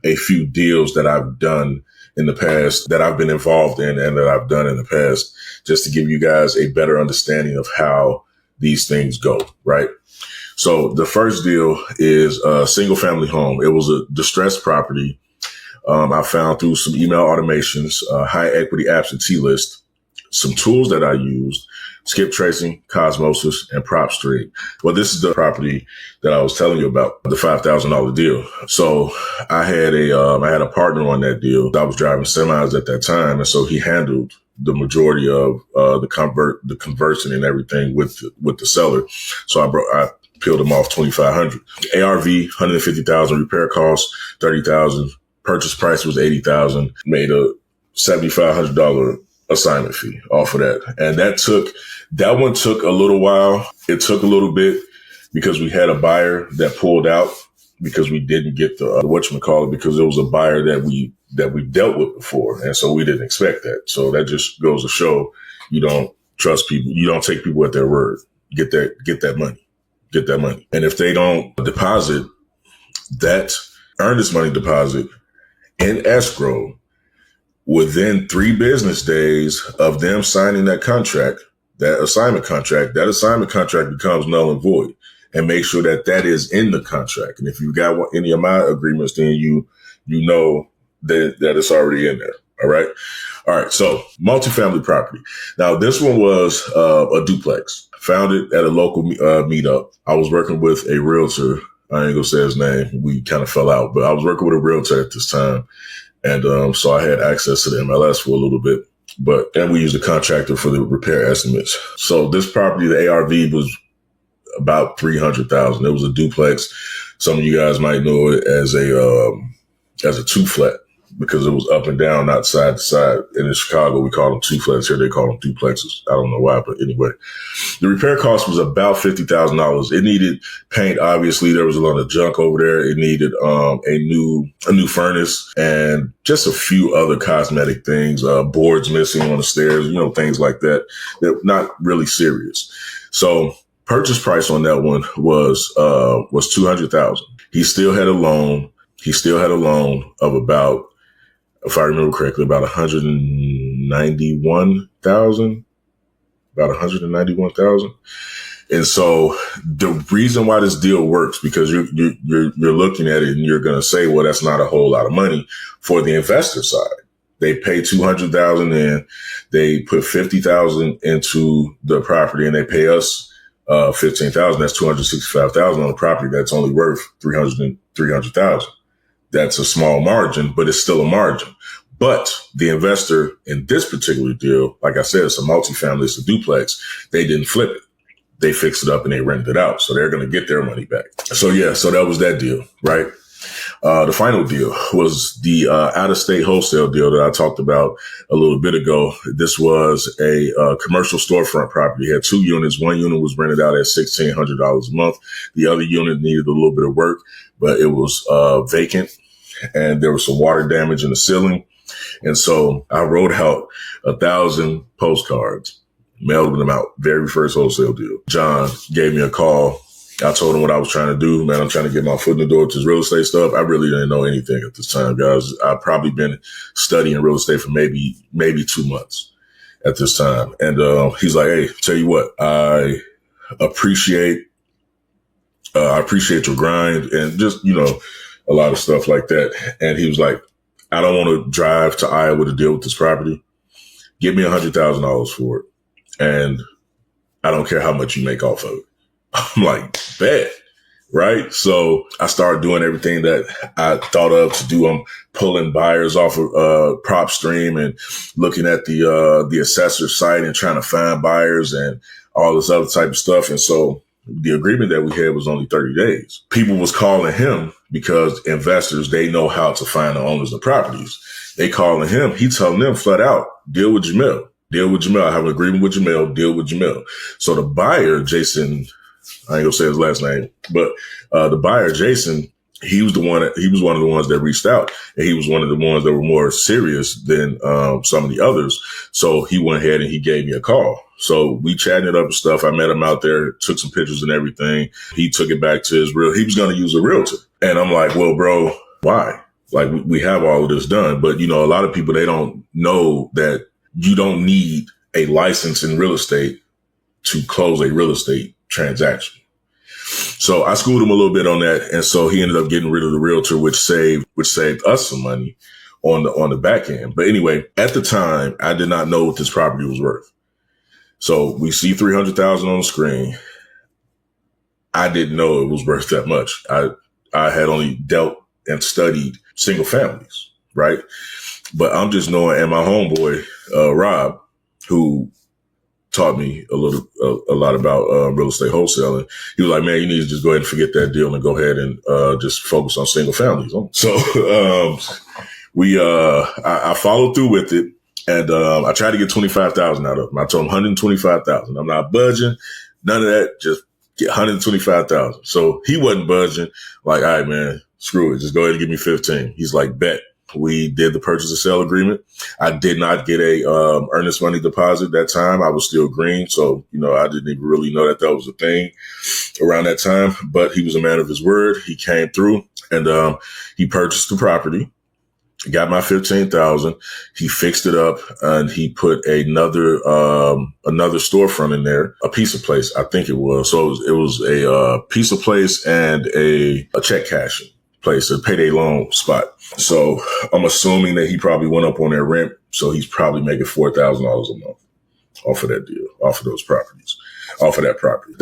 a few deals that I've done in the past, that I've been involved in and that I've done in the past, just to give you guys a better understanding of how these things go, right? So the first deal is a single family home. It was a distressed property. I found through some email automations, high equity absentee list, some tools that I used, skip tracing, Cosmosis, and PropStream. Well, this is the property that I was telling you about, the $5,000 deal. So I had a partner on that deal. I was driving semis at that time. And so he handled the majority of, the conversion and everything with the seller. So I peeled him off $2,500. ARV, $150,000, repair costs, $30,000. Purchase price was $80,000. Made a $7,500 assignment fee off of that. And that one took a little while. It took a little bit because we had a buyer that pulled out because we didn't get the whatchamacallit, because it was a buyer that we dealt with before. And so we didn't expect that. So that just goes to show you don't trust people. You don't take people at their word. Get that money. And if they don't deposit that earnest money deposit in escrow within 3 business days of them signing that contract, that assignment contract becomes null and void. And make sure that is in the contract. And if you've got any of my agreements, then you know that it's already in there. All right. So multifamily property. Now this one was a duplex. Found it at a local meetup. I was working with a realtor. I ain't gonna say his name. We kind of fell out, but I was working with a realtor at this time. And so I had access to the MLS for a little bit, and we used a contractor for the repair estimates. So this property, the ARV was about $300,000. It was a duplex. Some of you guys might know it as a 2-flat because it was up and down, not side to side. And in Chicago, we call them 2-flats. Here they call them duplexes. I don't know why, but anyway, the repair cost was about $50,000. It needed paint. Obviously, there was a lot of junk over there. It needed a new furnace and just a few other cosmetic things. Boards missing on the stairs, things like that. They're not really serious. So purchase price on that one was $200,000. He still had a loan. Of about, if I remember correctly, about $191,000. And so the reason why this deal works, because you're looking at it and you're going to say, well, that's not a whole lot of money for the investor side. They pay $200,000 in, they put $50,000 into the property, and they pay us $15,000. That's $265,000 on a property that's only worth $300,000. That's a small margin, but it's still a margin. But the investor in this particular deal, like I said, it's a multifamily, it's a duplex. They didn't flip it. They fixed it up and they rented it out. So they're going to get their money back. So that was that deal, right? The final deal was the out-of-state wholesale deal that I talked about a little bit ago. This was a commercial storefront property. It had 2 units. One unit was rented out at $1,600 a month. The other unit needed a little bit of work, but it was vacant, and there was some water damage in the ceiling. And so I wrote out 1,000 postcards, mailed them out. Very first wholesale deal. John gave me a call. I told him what I was trying to do. Man, I'm trying to get my foot in the door with this real estate stuff. I really didn't know anything at this time, guys. I've probably been studying real estate for maybe 2 months at this time. And he's like, hey, tell you what, I appreciate your grind and just, a lot of stuff like that. And he was like, I don't want to drive to Iowa to deal with this property. Give me $100,000 for it. And I don't care how much you make off of it. I'm like, bet. Right. So I started doing everything that I thought of to do. I'm pulling buyers off of PropStream and looking at the assessor site and trying to find buyers and all this other type of stuff. And so the agreement that we had was only 30 days. People was calling him because investors, they know how to find the owners of properties. They calling him. He telling them flat out, deal with Jamil. I have an agreement with Jamil. Deal with Jamil. So the buyer, Jason, I ain't gonna say his last name, but the buyer, Jason, he was one of the ones that reached out, and he was one of the ones that were more serious than some of the others. So he went ahead and he gave me a call. So we chatted it up and stuff. I met him out there, took some pictures and everything. He took it back to he was going to use a realtor. And I'm like, well, bro, why? Like we have all of this done, but a lot of people, they don't know that you don't need a license in real estate to close a real estate transaction. So I schooled him a little bit on that. And so he ended up getting rid of the realtor, which saved us some money on the back end. But anyway, at the time, I did not know what this property was worth. So we see 300,000 on the screen. I didn't know it was worth that much. I had only dealt and studied single families, right? But I'm just knowing, and my homeboy, Rob, who taught me a lot about real estate wholesaling. He was like, man, you need to just go ahead and forget that deal and go ahead and just focus on single families. So I followed through with it, and I tried to get 25,000 out of him. I told him 125,000. I'm not budging, none of that. Just get 125,000. So he wasn't budging. Like, all right, man, screw it. Just go ahead and give me 15. He's like, bet. We did the purchase and sale agreement. I did not get a earnest money deposit that time. I was still green. So, I didn't even really know that was a thing around that time. But he was a man of his word. He came through and he purchased the property, got my 15,000. He fixed it up and he put another storefront in there, a pizza place, I think it was. So it was a pizza place and a check cashing place, a payday loan spot. So I'm assuming that he probably went up on their rent. So he's probably making $4,000 a month off of that deal, off of those properties, off of that property.